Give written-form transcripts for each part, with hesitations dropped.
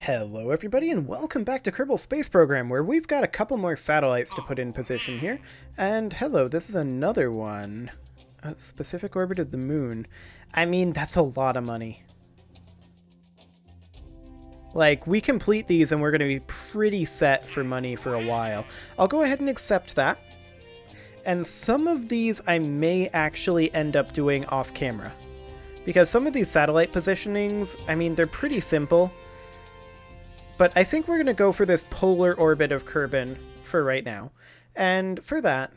Hello everybody and welcome back to Kerbal Space Program, where we've got a couple more satellites to put in position here. And hello, this is another one. A specific orbit of the moon. I mean, that's a lot of money. Like, we complete these and we're going to be pretty set for money for a while. I'll go ahead and accept that. And some of these I may actually end up doing off camera. Because some of these satellite positionings, I mean, they're pretty simple. But I think we're going to go for this polar orbit of Kerbal for right now. And for that,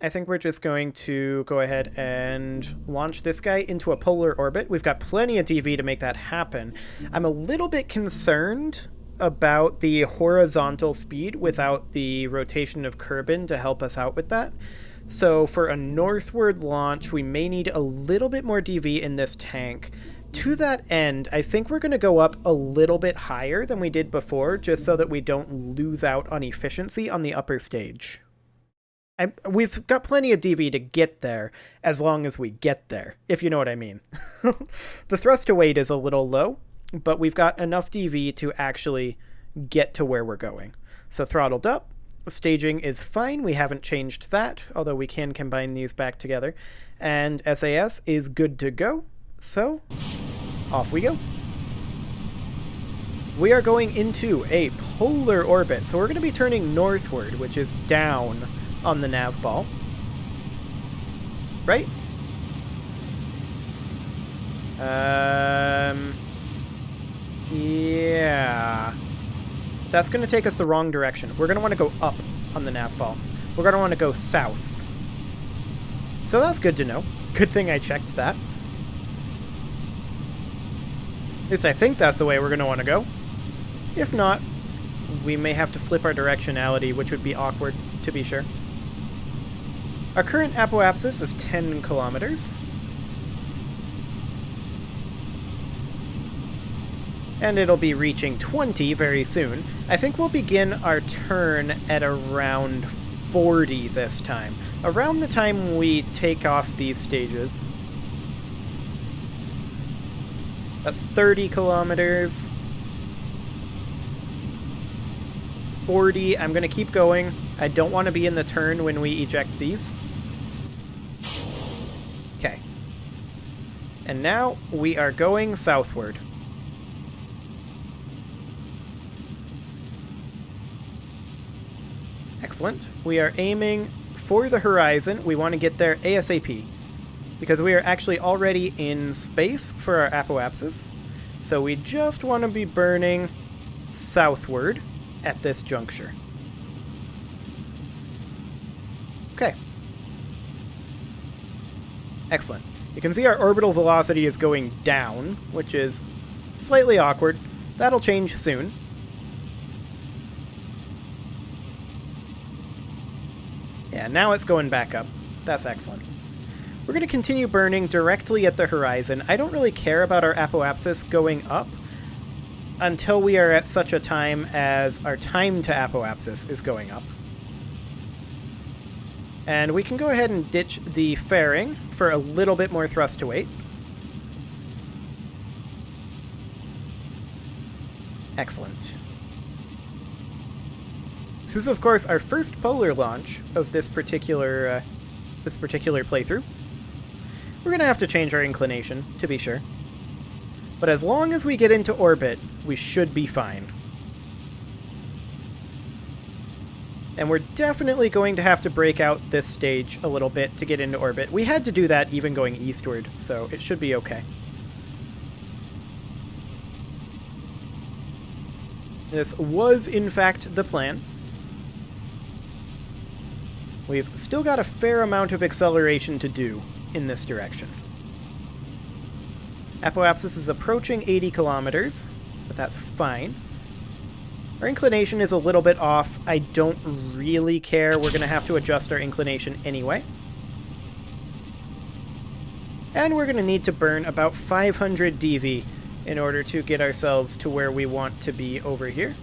I think we're just going to go ahead and launch this guy into a polar orbit. We've got plenty of DV to make that happen. I'm a little bit concerned about the horizontal speed without the rotation of Kerbal to help us out with that. So for a northward launch, we may need a little bit more DV in this tank. To that end, I think we're going to go up a little bit higher than we did before, just so that we don't lose out on efficiency on the upper stage. We've got plenty of DV to get there, as long as we get there, if you know what I mean. The thrust to weight is a little low, but we've got enough DV to actually get to where we're going. So throttled up, staging is fine, we haven't changed that, although we can combine these back together. And SAS is good to go. So, off we go. We are going into a polar orbit, so we're going to be turning northward, which is down on the nav ball. Right? Yeah. That's going to take us the wrong direction. We're going to want to go up on the nav ball. We're going to want to go south. So that's good to know. Good thing I checked that. At least I think that's the way we're going to want to go. If not, we may have to flip our directionality, which would be awkward, to be sure. Our current apoapsis is 10 kilometers. And it'll be reaching 20 very soon. I think we'll begin our turn at around 40 this time. Around the time we take off these stages. That's 30 kilometers. 40. I'm going to keep going. I don't want to be in the turn when we eject these. Okay. And now we are going southward. Excellent. We are aiming for the horizon. We want to get there ASAP. Because we are actually already in space for our apoapsis. So we just want to be burning southward at this juncture. Okay. Excellent. You can see our orbital velocity is going down, which is slightly awkward. That'll change soon. Yeah, now it's going back up. That's excellent. We're going to continue burning directly at the horizon. I don't really care about our apoapsis going up until we are at such a time as our time to apoapsis is going up. And we can go ahead and ditch the fairing for a little bit more thrust to weight. Excellent. This is, of course, our first polar launch of this particular playthrough. We're going to have to change our inclination, to be sure. But as long as we get into orbit, we should be fine. And we're definitely going to have to break out this stage a little bit to get into orbit. We had to do that even going eastward, so it should be okay. This was, in fact, the plan. We've still got a fair amount of acceleration to do in this direction. Apoapsis is approaching 80 kilometers, but that's fine. Our inclination is a little bit off. I don't really care. We're going to have to adjust our inclination anyway. And we're going to need to burn about 500 DV in order to get ourselves to where we want to be over here.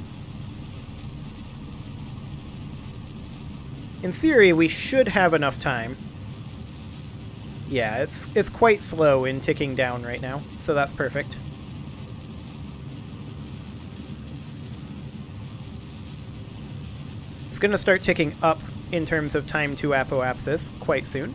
In theory, we should have enough time. Yeah, it's quite slow in ticking down right now, so that's perfect. It's going to start ticking up in terms of time to apoapsis quite soon.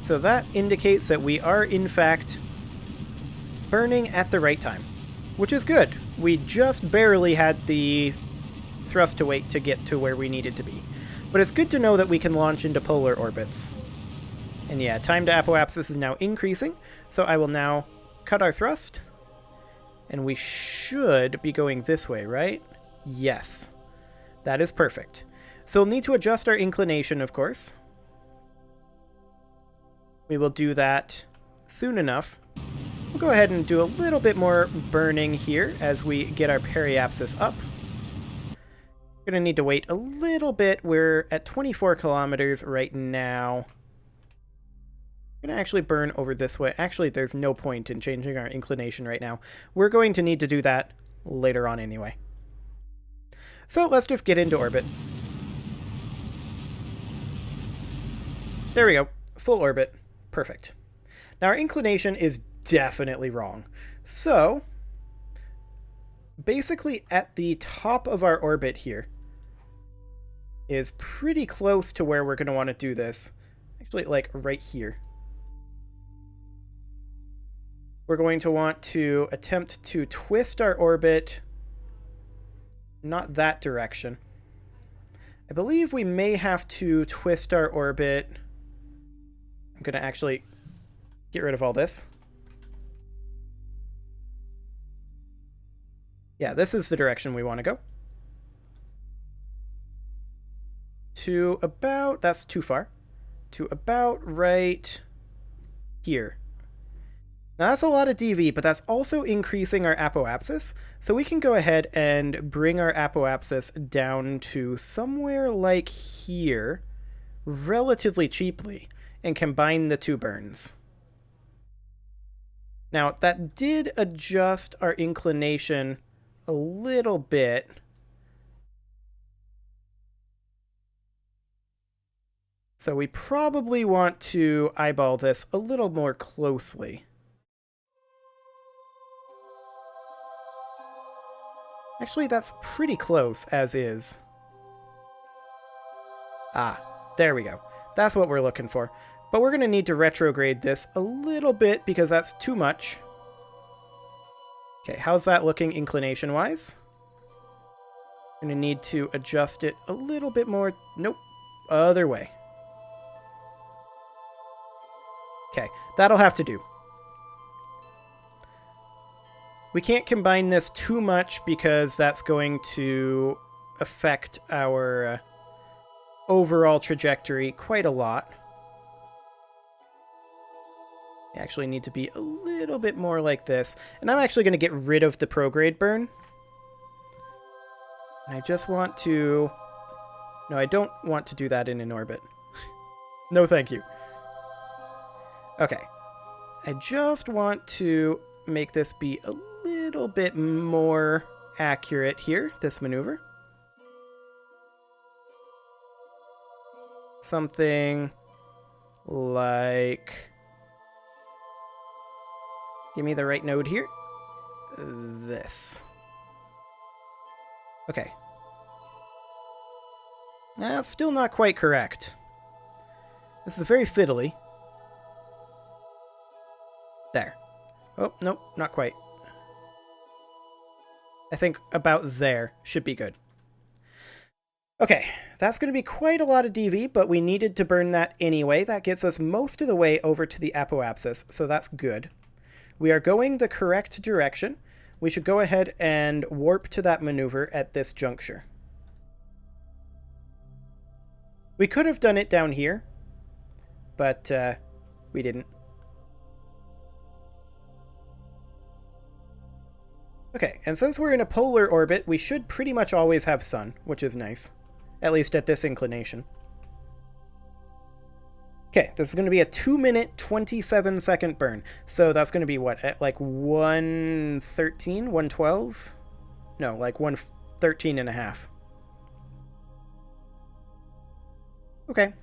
So that indicates that we are, in fact, burning at the right time, which is good. We just barely had the thrust to weight to get to where we needed to be. But it's good to know that we can launch into polar orbits. And yeah, time to apoapsis is now increasing, so I will now cut our thrust. And we should be going this way, right? Yes. That is perfect. So we'll need to adjust our inclination, of course. We will do that soon enough. We'll go ahead and do a little bit more burning here as we get our periapsis up. We're going to need to wait a little bit. We're at 24 kilometers right now. We're going to actually burn over this way. Actually, there's no point in changing our inclination right now. We're going to need to do that later on anyway. So let's just get into orbit. There we go. Full orbit. Perfect. Now our inclination is definitely wrong. So basically at the top of our orbit here is pretty close to where we're going to want to do this. Actually, like right here. We're going to want to attempt to twist our orbit, not that direction. I believe we may have to twist our orbit. I'm going to actually get rid of all this. Yeah, this is the direction we want to go. To about, that's too far. To about right here. Now that's a lot of DV, but that's also increasing our apoapsis. So we can go ahead and bring our apoapsis down to somewhere like here relatively cheaply and combine the two burns. Now that did adjust our inclination a little bit. So we probably want to eyeball this a little more closely. Actually, that's pretty close as is. Ah, there we go. That's what we're looking for. But we're going to need to retrograde this a little bit because that's too much. Okay, how's that looking inclination-wise? I'm going to need to adjust it a little bit more. Nope, other way. Okay, that'll have to do. We can't combine this too much because that's going to affect our overall trajectory quite a lot. We actually need to be a little bit more like this. And I'm actually going to get rid of the prograde burn. I just want to... No, I don't want to do that in an orbit. No, thank you. Okay. I just want to make this be a little bit more accurate here, this maneuver. Something like... Give me the right node here. This. Okay. That's still not quite correct. This is very fiddly. There. Oh, nope, not quite. I think about there should be good. Okay, that's going to be quite a lot of DV, but we needed to burn that anyway. That gets us most of the way over to the apoapsis, so that's good. We are going the correct direction. We should go ahead and warp to that maneuver at this juncture. We could have done it down here, but we didn't. Okay, and since we're in a polar orbit, we should pretty much always have sun, which is nice. At least at this inclination. Okay, this is going to be a 2-minute, 27-second burn. So that's going to be what, at like 113, 112? No, like 113 and a half. Okay.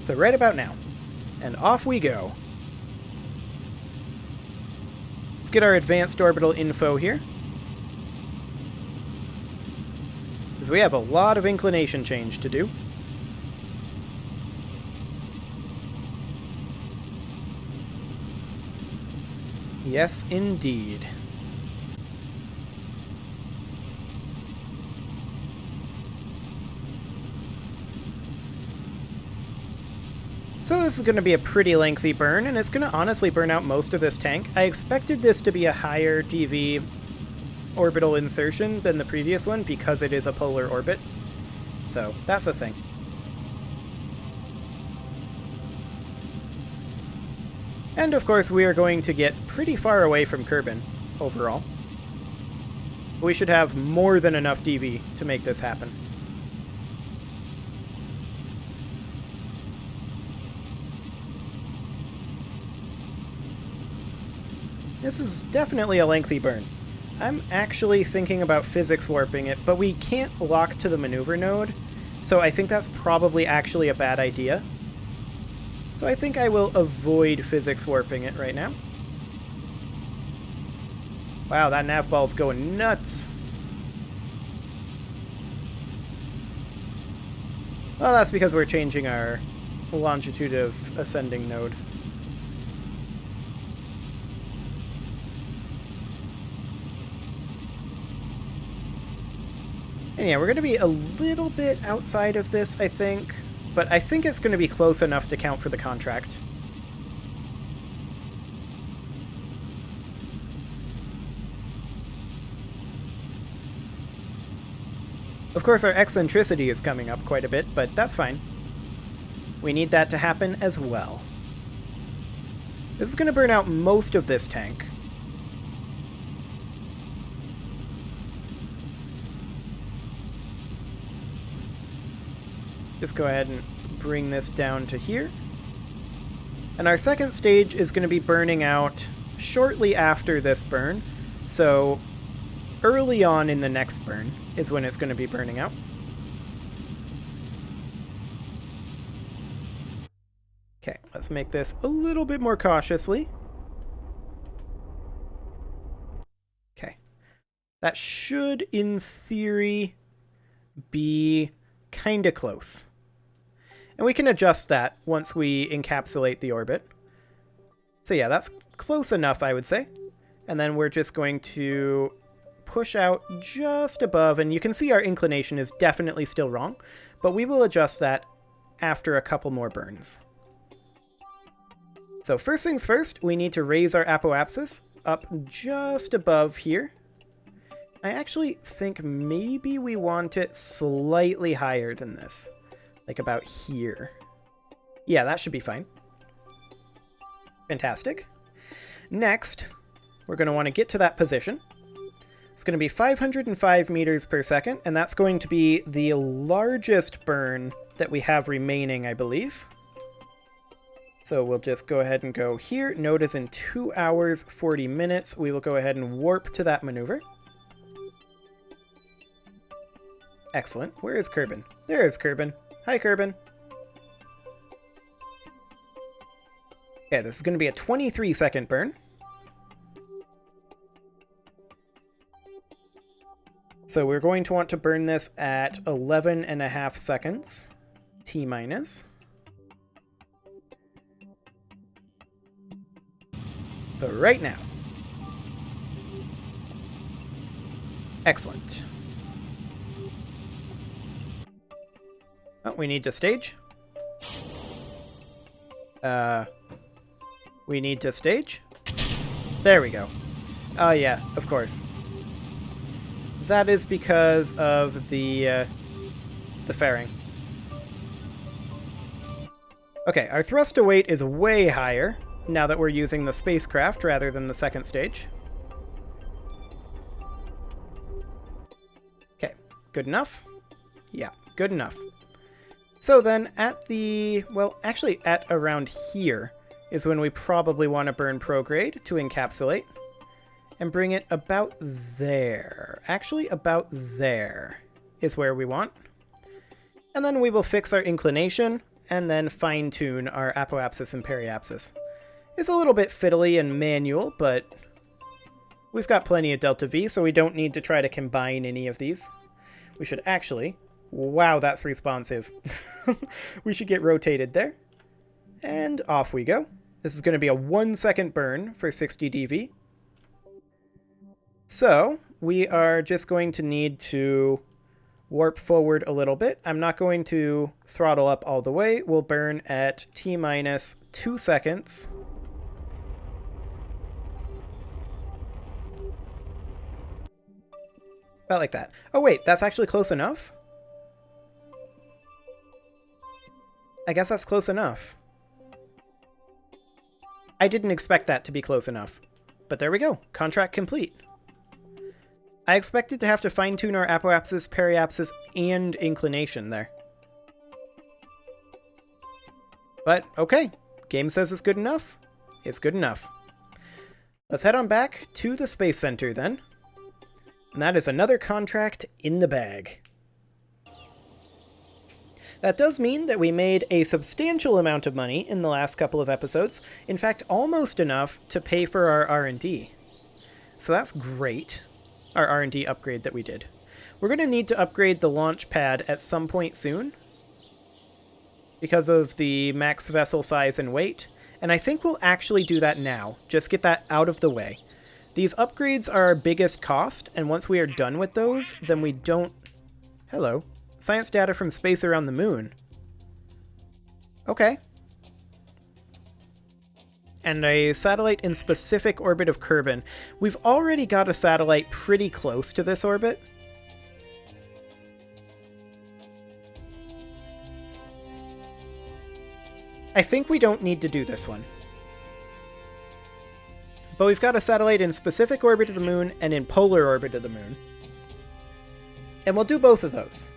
So right about now. And off we go. get our advanced orbital info here. Because we have a lot of inclination change to do. Yes, indeed. So this is going to be a pretty lengthy burn, and it's going to honestly burn out most of this tank. I expected this to be a higher TV orbital insertion than the previous one because it is a polar orbit. So that's the thing. And of course we are going to get pretty far away from Kerbin overall. We should have more than enough DV to make this happen. This is definitely a lengthy burn. I'm actually thinking about physics warping it, but we can't lock to the maneuver node, so I think that's probably actually a bad idea. So I think I will avoid physics warping it right now. Wow, that nav ball's going nuts! Well, that's because we're changing our longitude of ascending node. And yeah, we're going to be a little bit outside of this, I think. But I think it's going to be close enough to count for the contract. Of course, our eccentricity is coming up quite a bit, but that's fine. We need that to happen as well. This is going to burn out most of this tank. Just go ahead and bring this down to here. And our second stage is going to be burning out shortly after this burn. So early on in the next burn is when it's going to be burning out. Okay, let's make this a little bit more cautiously. Okay. That should, in theory, be kind of close. And we can adjust that once we encapsulate the orbit. So yeah, that's close enough, I would say. And then we're just going to push out just above, and you can see our inclination is definitely still wrong, but we will adjust that after a couple more burns. So first things first, we need to raise our apoapsis up just above here. I actually think maybe we want it slightly higher than this. Like about here. Yeah, that should be fine. Fantastic. Next, we're going to want to get to that position. It's going to be 505 meters per second, and that's going to be the largest burn that we have remaining, I believe. So we'll just go ahead and go here. Node is in 2 hours, 40 minutes. We will go ahead and warp to that maneuver. Excellent. Where is Kerbin? There is Kerbin. Hi, Kerbin. Okay, this is going to be a 23-second burn. So we're going to want to burn this at 11.5 seconds. T-minus. So right now. Excellent. Oh, we need to stage. We need to stage. There we go. Oh yeah, of course. That is because of the fairing. Okay, our thrust to weight is way higher now that we're using the spacecraft rather than the second stage. Okay, good enough? Yeah, good enough. So then at the, well, actually at around here is when we probably want to burn prograde to encapsulate and bring it about there. Actually, about there is where we want. And then we will fix our inclination and then fine-tune our apoapsis and periapsis. It's a little bit fiddly and manual, but We've got plenty of delta V, so we don't need to try to combine any of these. We should actually... Wow, that's responsive. We should get rotated there. And off we go. This is going to be a 1-second burn for 60 dV. So, we are just going to need to warp forward a little bit. I'm not going to throttle up all the way. We'll burn at T-minus 2 seconds. About like that. Oh wait, that's actually close enough? I guess that's close enough. I didn't expect that to be close enough. But there we go. Contract complete. I expected to have to fine-tune our apoapsis, periapsis, and inclination there. But okay. Game says it's good enough. It's good enough. Let's head on back to the Space Center then. And that is another contract in the bag. That does mean that we made a substantial amount of money in the last couple of episodes. In fact, almost enough to pay for our R&D. So that's great. Our R&D upgrade that we did. We're going to need to upgrade the launch pad at some point soon. Because of the max vessel size and weight. And I think we'll actually do that now. Just get that out of the way. These upgrades are our biggest cost, and once we are done with those, then we don't... Hello. Science data from space around the moon. Okay. And a satellite in specific orbit of Kerbal. We've already got a satellite pretty close to this orbit. I think we don't need to do this one. But we've got a satellite in specific orbit of the moon and in polar orbit of the moon. And we'll do both of those.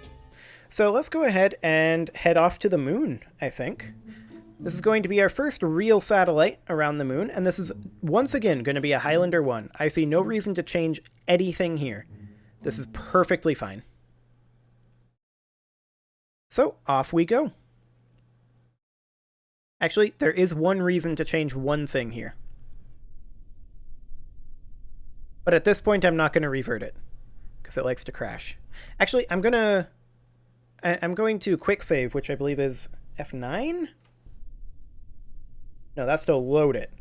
So let's go ahead and head off to the moon, I think. This is going to be our first real satellite around the moon, and this is once again going to be a Highlander 1. I see no reason to change anything here. This is perfectly fine. So off we go. Actually, there is one reason to change one thing here. But at this point, I'm not going to revert it, because it likes to crash. Actually, I'm going to quick save, which I believe is F9? No, that's to load it.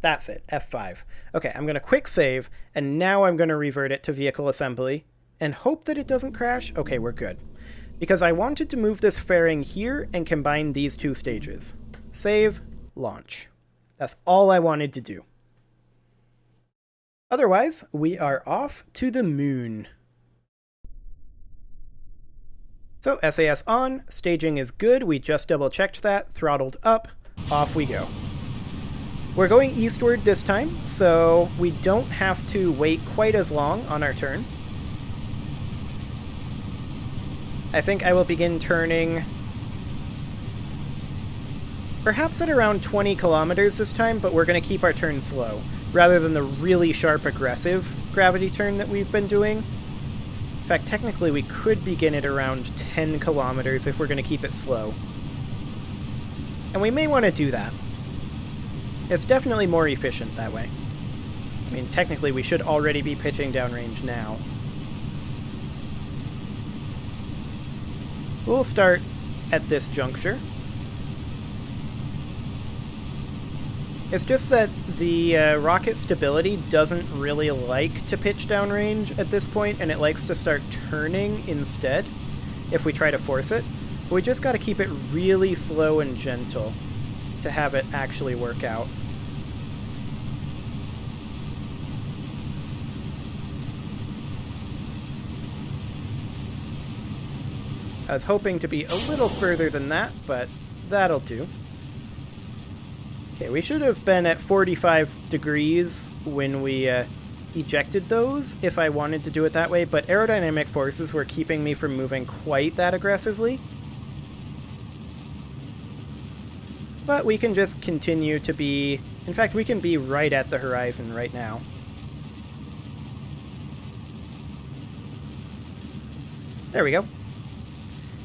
That's it, F5. Okay, I'm going to quick save, and now I'm going to revert it to vehicle assembly, and hope that it doesn't crash. Okay, we're good. Because I wanted to move this fairing here and combine these two stages. Save, launch. That's all I wanted to do. Otherwise, we are off to the moon. So SAS on, staging is good, we just double checked that, throttled up, off we go. We're going eastward this time, so we don't have to wait quite as long on our turn. I think I will begin turning perhaps at around 20 kilometers this time, but we're going to keep our turn slow, rather than the really sharp aggressive gravity turn that we've been doing. In fact, technically we could begin at around 10 kilometers if we're going to keep it slow. And we may want to do that. It's definitely more efficient that way. I mean, technically we should already be pitching downrange now. We'll start at this juncture. It's just that the rocket stability doesn't really like to pitch downrange at this point, and it likes to start turning instead if we try to force it. But we just got to keep it really slow and gentle to have it actually work out. I was hoping to be a little further than that, but that'll do. Okay, we should have been at 45 degrees when we ejected those, if I wanted to do it that way, but aerodynamic forces were keeping me from moving quite that aggressively. But we can just continue to be... In fact, we can be right at the horizon right now. There we go.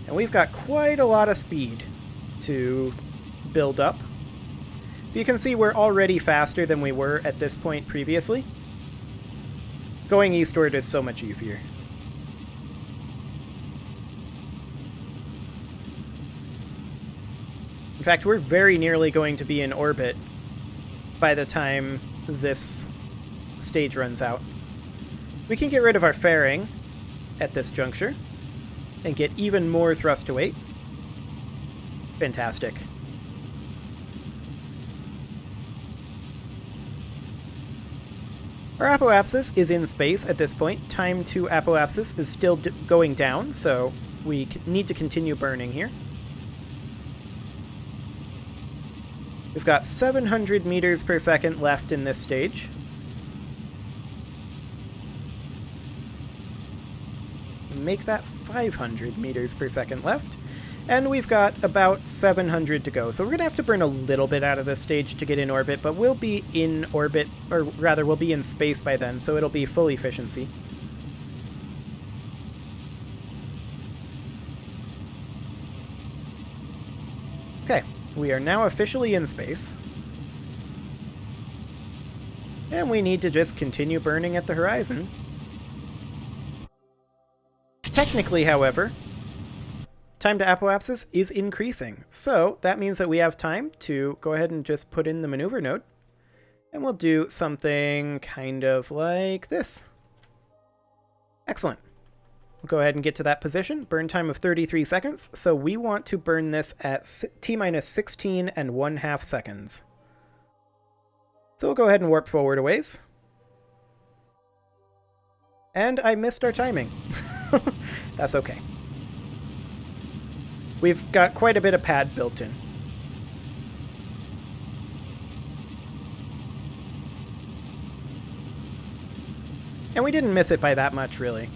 And we've got quite a lot of speed to build up. You can see we're already faster than we were at this point previously. Going eastward is so much easier. In fact, we're very nearly going to be in orbit by the time this stage runs out. We can get rid of our fairing at this juncture and get even more thrust to weight. Fantastic. Our apoapsis is in space at this point. Time to apoapsis is still going down, so we need to continue burning here. We've got 700 meters per second left in this stage. Make that 500 meters per second left. And we've got about 700 to go. So we're going to have to burn a little bit out of this stage to get in orbit, but we'll be in orbit, or rather we'll be in space by then, so it'll be full efficiency. Okay, we are now officially in space. And we need to just continue burning at the horizon. Technically, however, time to apoapsis is increasing, so that means that we have time to go ahead and just put in the maneuver node, and we'll do something kind of like this. Excellent. We'll go ahead and get to that position. Burn time of 33 seconds, so we want to burn this at T-minus 16 and 1/2 seconds. So we'll go ahead and warp forward a ways. And I missed our timing. That's okay. We've got quite a bit of pad built in. And we didn't miss it by that much, really.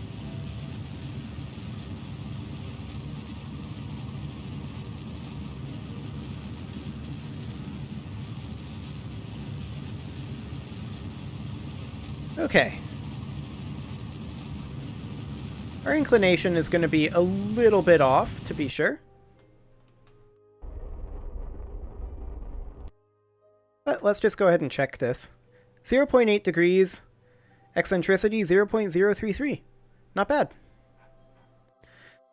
Okay. Our inclination is going to be a little bit off, to be sure. But let's just go ahead and check this. 0.8 degrees, eccentricity 0.033. Not bad.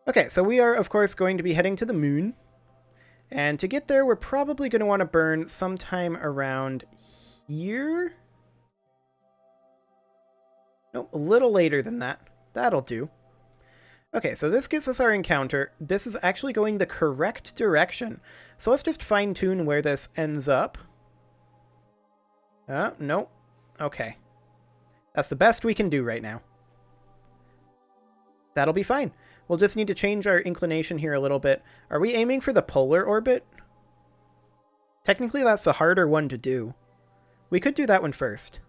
Okay, so we are, of course, going to be heading to the moon. And to get there, we're probably going to want to burn sometime around here. Nope, a little later than that. That'll do. Okay, so this gives us our encounter. This is actually going the correct direction. So let's just fine-tune where this ends up. Nope. Okay. That's the best we can do right now. That'll be fine. We'll just need to change our inclination here a little bit. Are we aiming for the polar orbit? Technically, that's the harder one to do. We could do that one first.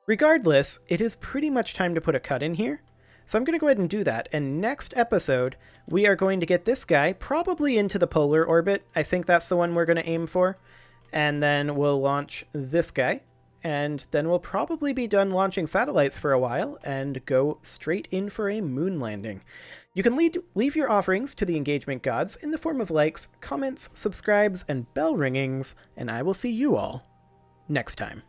Regardless, it is pretty much time to put a cut in here. So I'm going to go ahead and do that, and next episode, we are going to get this guy probably into the polar orbit. I think that's the one we're going to aim for. And then we'll launch this guy, and then we'll probably be done launching satellites for a while and go straight in for a moon landing. You can leave your offerings to the engagement gods in the form of likes, comments, subscribes, and bell ringings, and I will see you all next time.